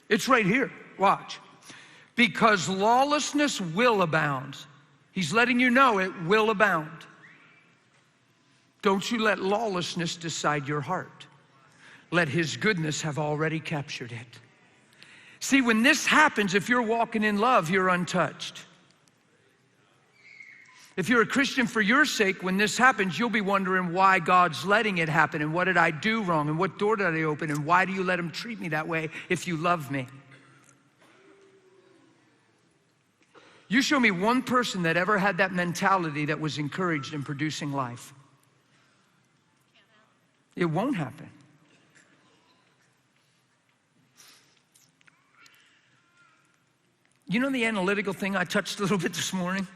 It's right here. Watch. Because lawlessness will abound. He's letting you know it will abound. Don't you let lawlessness decide your heart. Let his goodness have already captured it. See, when this happens, if you're walking in love, you're untouched. If you're a Christian for your sake, when this happens, you'll be wondering why God's letting it happen, and what did I do wrong, and what door did I open, and why do you let him treat me that way if you love me? You show me one person that ever had that mentality that was encouraged in producing life. It won't happen. You know the analytical thing I touched a little bit this morning?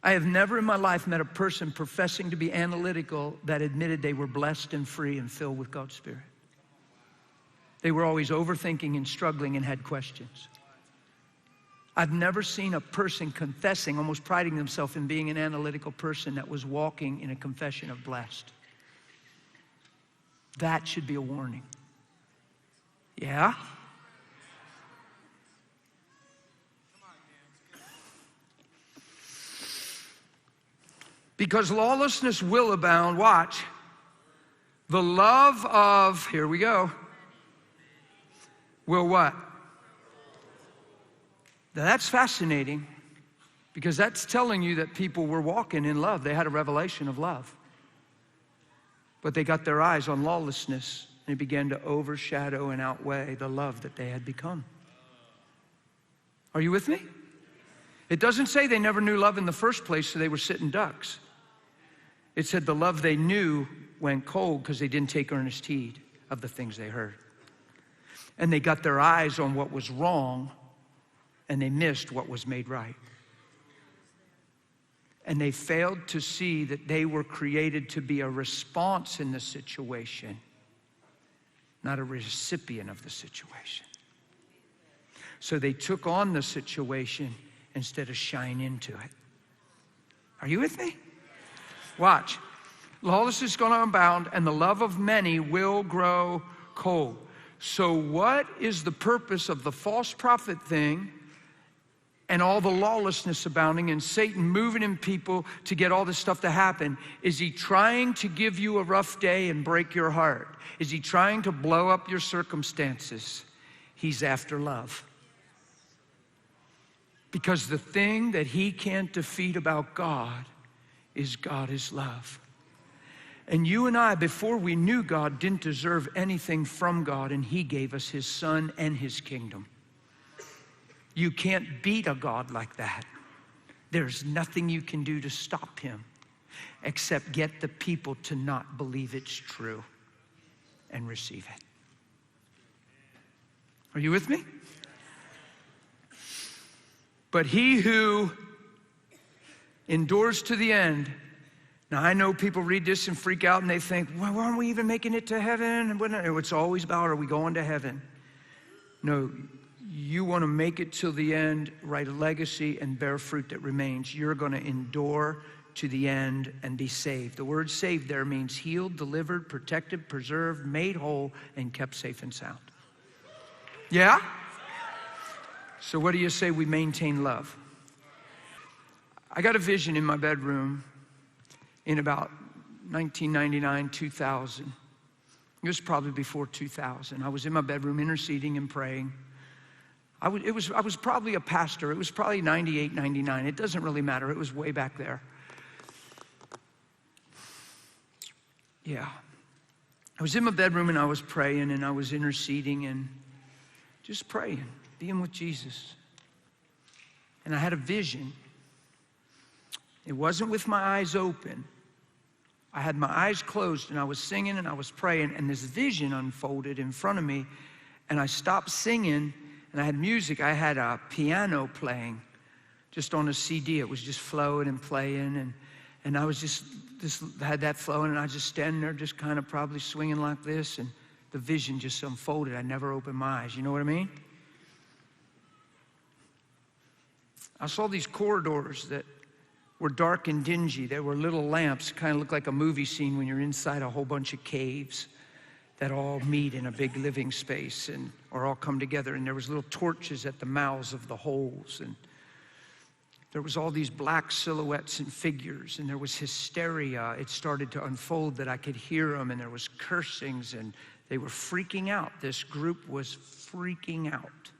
I have never in my life met a person professing to be analytical that admitted they were blessed and free and filled with God's Spirit. They were always overthinking and struggling and had questions. I've never seen a person confessing, almost priding themselves in being an analytical person that was walking in a confession of blessed. That should be a warning. Yeah? Because lawlessness will abound, watch. The love of, here we go, will what? Now that's fascinating, because that's telling you that people were walking in love. They had a revelation of love. But they got their eyes on lawlessness, and it began to overshadow and outweigh the love that they had become. Are you with me? It doesn't say they never knew love in the first place, so they were sitting ducks. It said the love they knew went cold because they didn't take earnest heed of the things they heard. And they got their eyes on what was wrong, and they missed what was made right. And they failed to see that they were created to be a response in the situation, not a recipient of the situation. So they took on the situation instead of shine into it. Are you with me? Watch. Lawlessness is going to abound, and the love of many will grow cold. So what is the purpose of the false prophet thing and all the lawlessness abounding and Satan moving in people to get all this stuff to happen? Is he trying to give you a rough day and break your heart? Is he trying to blow up your circumstances? He's after love. Because the thing that he can't defeat about God is God is love. And you and I, before we knew God, didn't deserve anything from God, and he gave us his son and his kingdom. You can't beat a God like that. There's nothing you can do to stop him except get the people to not believe it's true and receive it. Are you with me? But he who endures to the end. Now, I know people read this and freak out and they think, well, why aren't we even making it to heaven? And it's always about, are we going to heaven? No, you want to make it till the end, write a legacy, and bear fruit that remains. You're going to endure to the end and be saved. The word saved there means healed, delivered, protected, preserved, made whole, and kept safe and sound. Yeah? So what do you say we maintain love? I got a vision in my bedroom in about 1999, 2000. It was probably before 2000. I was in my bedroom interceding and praying. I was probably a pastor. It was probably 98, 99. It doesn't really matter. It was way back there. Yeah. I was in my bedroom and I was praying and I was interceding and just praying, being with Jesus. And I had a vision. It wasn't with my eyes open. I had my eyes closed and I was singing and I was praying, and this vision unfolded in front of me, and I stopped singing and I had music. I had a piano playing just on a CD. It was just flowing and playing, and I was just had that flowing, and I was just standing there just kind of probably swinging like this, and the vision just unfolded. I never opened my eyes. You know what I mean? I saw these corridors that were dark and dingy. There were little lamps, kind of looked like a movie scene when you're inside a whole bunch of caves. that all meet in a big living space or all come together. And there was little torches at the mouths of the holes. And there was all these black silhouettes and figures. And there was hysteria. It started to unfold that I could hear them. And there was cursings. And they were freaking out. This group was freaking out.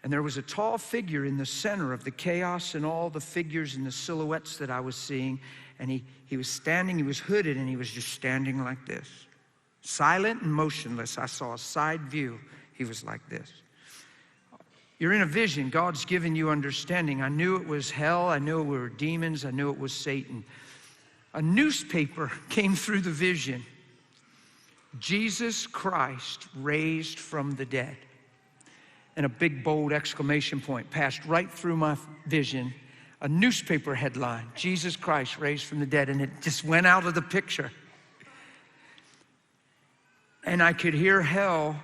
And there was a tall figure in the center of the chaos and all the figures and the silhouettes that I was seeing. And he was standing, he was hooded, and he was just standing like this. Silent and motionless. I saw a side view. He was like this. You're in a vision. God's given you understanding. I knew it was hell. I knew it were demons. I knew it was Satan. A newspaper came through the vision. Jesus Christ raised from the dead. And a big, bold exclamation point passed right through my vision. A newspaper headline, Jesus Christ raised from the dead. And it just went out of the picture. And I could hear hell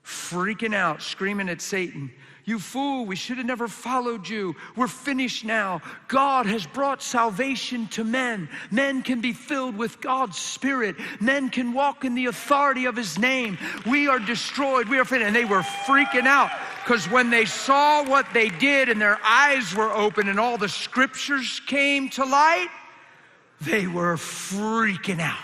freaking out, screaming at Satan, "You fool, we should have never followed you. We're finished now. God has brought salvation to men. Men can be filled with God's Spirit. Men can walk in the authority of His name. We are destroyed. We are finished." And they were freaking out because when they saw what they did and their eyes were open and all the scriptures came to light, they were freaking out.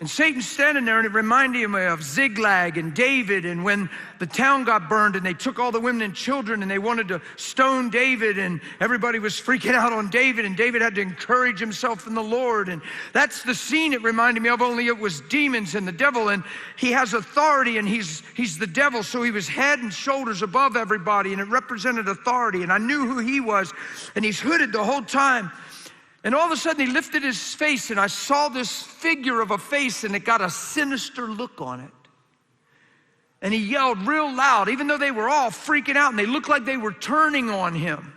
And Satan's standing there, and it reminded me of Ziklag and David, and when the town got burned and they took all the women and children and they wanted to stone David, and everybody was freaking out on David, and David had to encourage himself in the Lord. And that's the scene it reminded me of, only it was demons and the devil, and he has authority, and he's the devil, so he was head and shoulders above everybody, and it represented authority, and I knew who he was, and he's hooded the whole time. And all of a sudden he lifted his face, and I saw this figure of a face, and it got a sinister look on it. And he yelled real loud, even though they were all freaking out and they looked like they were turning on him.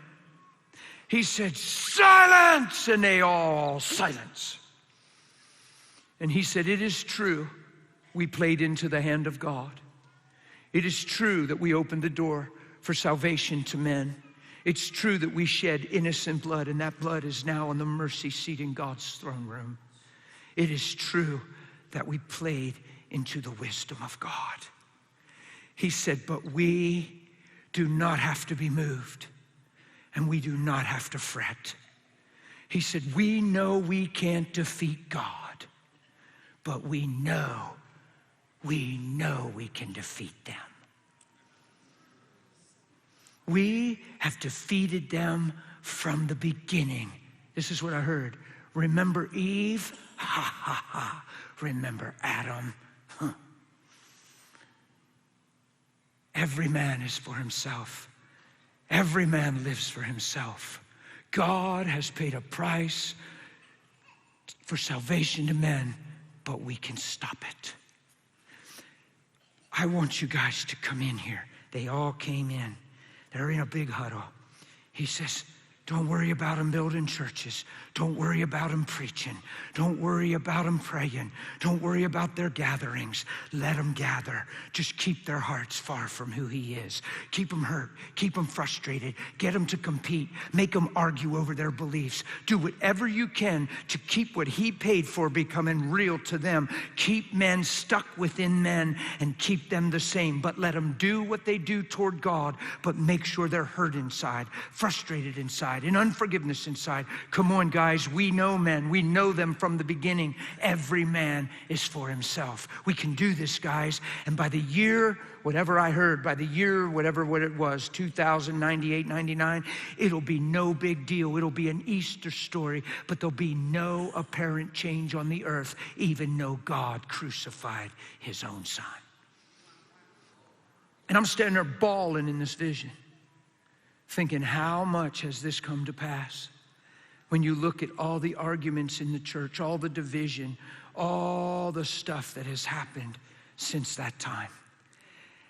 He said, "Silence!" And they all silence. And he said, "It is true, we played into the hand of God. It is true that we opened the door for salvation to men. It's true that we shed innocent blood, and that blood is now on the mercy seat in God's throne room. It is true that we played into the wisdom of God." He said, "But we do not have to be moved, and we do not have to fret." He said, "We know we can't defeat God, but we know we can defeat them. We have defeated them from the beginning." This is what I heard. Remember Eve? Ha, ha, ha. Remember Adam? Huh. Every man is for himself. Every man lives for himself. God has paid a price for salvation to men, but we can stop it. I want you guys to come in here. They all came in. They're in a big huddle. He says, "Don't worry about them building churches. Don't worry about them preaching. Don't worry about them praying. Don't worry about their gatherings. Let them gather. Just keep their hearts far from who He is. Keep them hurt. Keep them frustrated. Get them to compete. Make them argue over their beliefs. Do whatever you can to keep what He paid for becoming real to them. Keep men stuck within men and keep them the same. But let them do what they do toward God, but make sure they're hurt inside, frustrated inside, and unforgiveness inside." Come on, guys. We know men. We know them from the beginning. Every man is for himself. We can do this, guys. And by the year, whatever I heard, by the year, whatever what it was, 2098, 99, it'll be no big deal. It'll be an Easter story, but there'll be no apparent change on the earth, even though God crucified His own Son. And I'm standing there bawling in this vision, thinking, how much has this come to pass? When you look at all the arguments in the church, all the division, all the stuff that has happened since that time.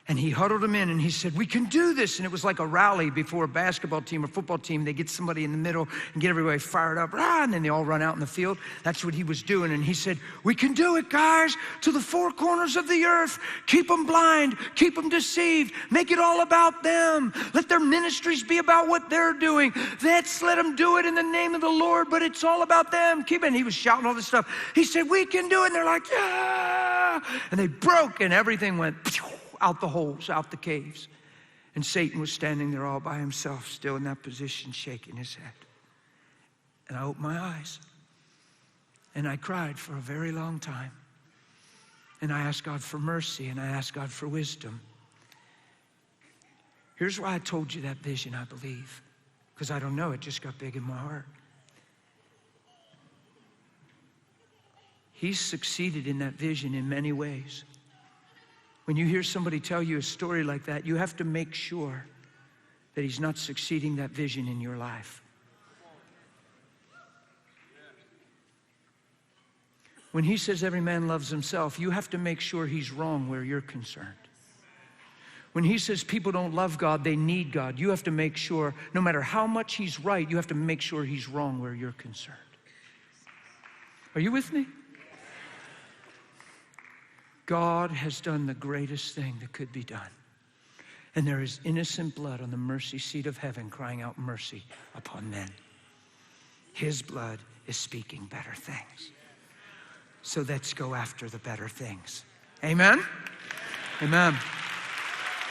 And he huddled them in and he said, we can do this. And it was like a rally before a basketball team or football team. They get somebody in the middle and get everybody fired up. And then they all run out in the field. That's what he was doing. And he said, we can do it, guys, to the four corners of the earth. Keep them blind. Keep them deceived. Make it all about them. Let their ministries be about what they're doing. Let's let them do it in the name of the Lord, but it's all about them. Keep it. And he was shouting all this stuff. He said, we can do it. And they're like, yeah. And they broke and everything went out the holes, out the caves. And Satan was standing there all by himself, still in that position, shaking his head. And I opened my eyes. And I cried for a very long time. And I asked God for mercy, and I asked God for wisdom. Here's why I told you that vision, I believe. Because I don't know, it just got big in my heart. He's succeeded in that vision in many ways. When you hear somebody tell you a story like that, you have to make sure that he's not succeeding that vision in your life. When he says every man loves himself, you have to make sure he's wrong where you're concerned. When he says people don't love God, they need God, you have to make sure, no matter how much he's right, you have to make sure he's wrong where you're concerned. Are you with me? God has done the greatest thing that could be done. And there is innocent blood on the mercy seat of heaven crying out mercy upon men. His blood is speaking better things. So let's go after the better things. Amen? Amen.